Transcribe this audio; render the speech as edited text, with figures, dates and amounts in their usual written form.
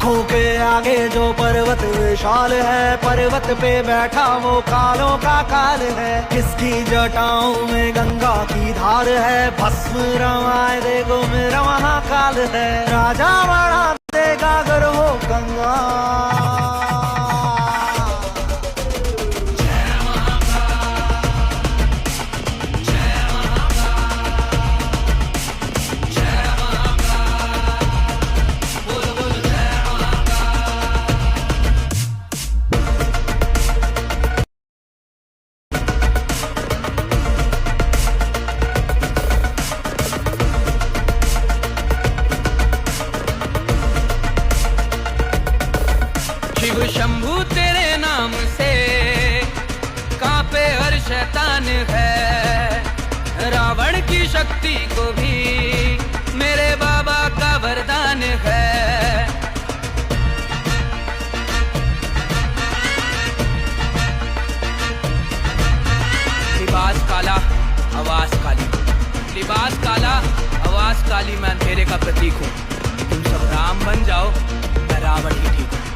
आंखों के आगे जो पर्वत विशाल है, पर्वत पे बैठा वो कालों का काल है। किसकी जटाओं में गंगा की धार है, भस्म रमाए देखो मेरा महाकाल है। राजा बना देगा अगर हो कंगाल। शिव शंभू तेरे नाम से कांपे हर शैतान है। रावण की शक्ति को भी मेरे बाबा का वरदान है। लिबास काला आवाज काली, लिबास काला आवाज काली, मैं अंधेरे का प्रतीक हूँ। तुम सब राम बन जाओ, मैं रावण ही ठीक हूँ।